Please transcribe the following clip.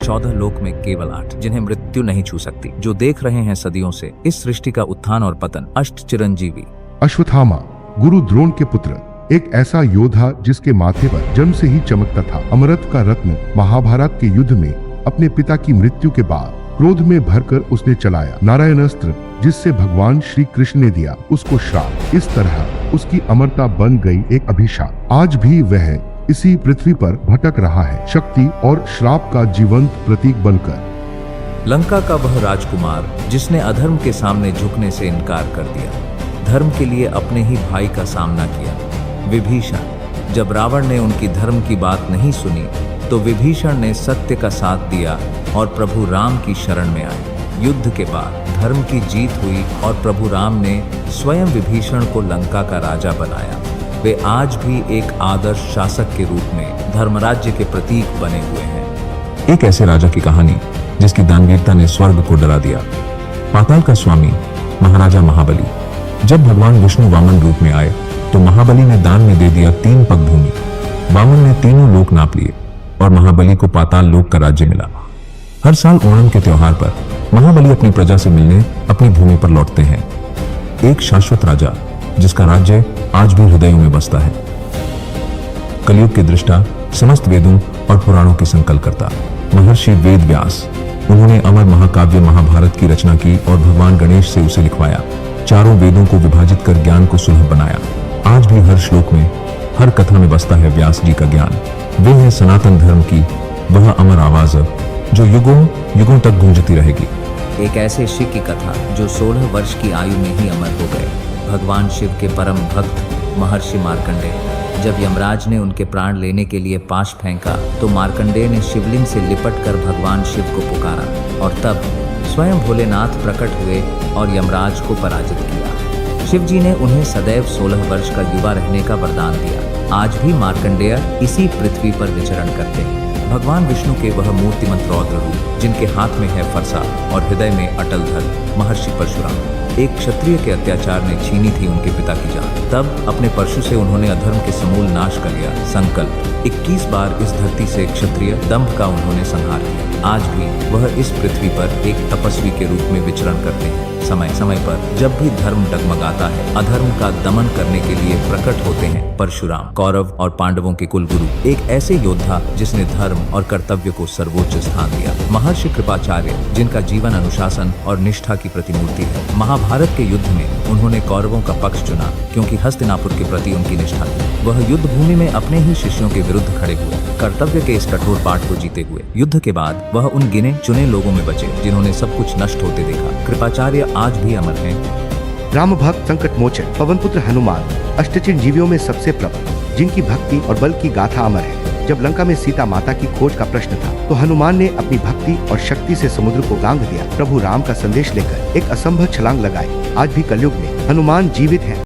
14 लोक में केवल 8 जिन्हें मृत्यु नहीं छू सकती, जो देख रहे हैं सदियों से इस सृष्टि का उत्थान और पतन। अष्ट चिरंजीवी। अश्वत्थामा, गुरु द्रोण के पुत्र, एक ऐसा योद्धा जिसके माथे पर जन्म से ही चमकता था अमरत्व का रत्न। महाभारत के युद्ध में अपने पिता की मृत्यु के बाद क्रोध में भरकर उसने चलाया नारायणास्त्र, जिससे भगवान श्री कृष्ण ने दिया उसको श्राप। इस तरह उसकी अमरता बन गई एक अभिशाप। आज भी वह इसी पृथ्वी पर भटक रहा है, शक्ति और श्राप का जीवंत प्रतीक बनकर। लंका का वह राजकुमार जिसने अधर्म के सामने झुकने से इनकार कर दिया, धर्म के लिए अपने ही भाई का सामना किया। विभीषण। जब रावण ने उनकी धर्म की बात नहीं सुनी तो विभीषण ने सत्य का साथ दिया और प्रभु राम की शरण में आए। युद्ध के बाद धर्म की जीत हुई और प्रभु राम ने स्वयं विभीषण को लंका का राजा बनाया। वे आज भी एक आदर्श शासक के रूप में धर्मराज्य के प्रतीक बने हुए हैं। एक ऐसे राजा की कहानी जिसकी दानवीरता ने स्वर्ग को डरा दिया। पाताल का स्वामी महाराजा महाबली। जब भगवान विष्णु वामन रूप में आए तो महाबली ने दान में दे दिया 3 पग भूमि। वामन ने तीनों लोक नाप लिए और महाबली को पाताल लोक का राज्य मिला। हर साल ओणम के त्योहार पर महाबली अपनी प्रजा से मिलने अपनी भूमि पर लौटते हैं। एक शाश्वत राजा जिसका राज्य आज भी हृदयों में बसता है। कलयुग के दृष्टा, समस्त वेदों और पुराणों के संकल्पकर्ता महर्षि वेद व्यास। उन्होंने अमर महाकाव्य महाभारत की रचना की और भगवान गणेश से उसे लिखवाया। चारों वेदों को विभाजित कर ज्ञान को सुलभ बनाया। आज भी हर श्लोक में, हर कथा में बसता है व्यास जी का ज्ञान। वे है सनातन धर्म की वह अमर आवाज जो युगों युगों तक गूंजती रहेगी। एक ऐसे शिव की कथा जो 16 वर्ष की आयु में ही अमर हो गए। भगवान शिव के परम भक्त महर्षि मार्कंडेय। जब यमराज ने उनके प्राण लेने के लिए पाश फेंका तो मार्कंडेय ने शिवलिंग से लिपट कर भगवान शिव को पुकारा और तब स्वयं भोलेनाथ प्रकट हुए और यमराज को पराजित किया। शिव जी ने उन्हें सदैव 16 वर्ष का युवा रहने का वरदान दिया। आज भी मार्कंडेय इसी पृथ्वी पर विचरण करते हैं। भगवान विष्णु के वह मूर्तिमंत रौद्र रूप जिनके हाथ में है फरसा और हृदय में अटल धर्म महर्षि परशुराम। एक क्षत्रिय के अत्याचार ने छीनी थी उनके पिता की जान। तब अपने परशु से उन्होंने अधर्म के समूल नाश कर लिया संकल्प। 21 बार इस धरती से क्षत्रिय दंभ का उन्होंने संहार किया। आज भी वह इस पृथ्वी पर एक तपस्वी के रूप में विचरण करते हैं। समय समय पर जब भी धर्म डगमगाता है, अधर्म का दमन करने के लिए प्रकट होते हैं परशुराम, कौरव और पांडवों के कुलगुरु। एक ऐसे योद्धा जिसने धर्म और कर्तव्य को सर्वोच्च स्थान दिया। महर्षि कृपाचार्य, जिनका जीवन अनुशासन और निष्ठा की प्रतिमूर्ति है। महाभारत के युद्ध में उन्होंने कौरवों का पक्ष चुना क्योंकि हस्तिनापुर के प्रति उनकी निष्ठा थी। वह युद्ध भूमि में अपने ही शिष्यों के विरुद्ध खड़े हुए, कर्तव्य के इस कठोर पाठ को जीते हुए। युद्ध के बाद वह उन गिने चुने लोगों में बचे जिन्होंने सब कुछ नष्ट होते देखा। कृपाचार्य आज भी अमर हैं। राम भक्त, संकट मोचन, पवन पुत्र हनुमान, अष्टचिरंजीवियों में सबसे प्रबल, जिनकी भक्ति और बल की गाथा अमर है। जब लंका में सीता माता की खोज का प्रश्न था तो हनुमान ने अपनी भक्ति और शक्ति से समुद्र को गांग दिया। प्रभु राम का संदेश लेकर एक असंभव छलांग लगाई। आज भी कलयुग में हनुमान जीवित हैं।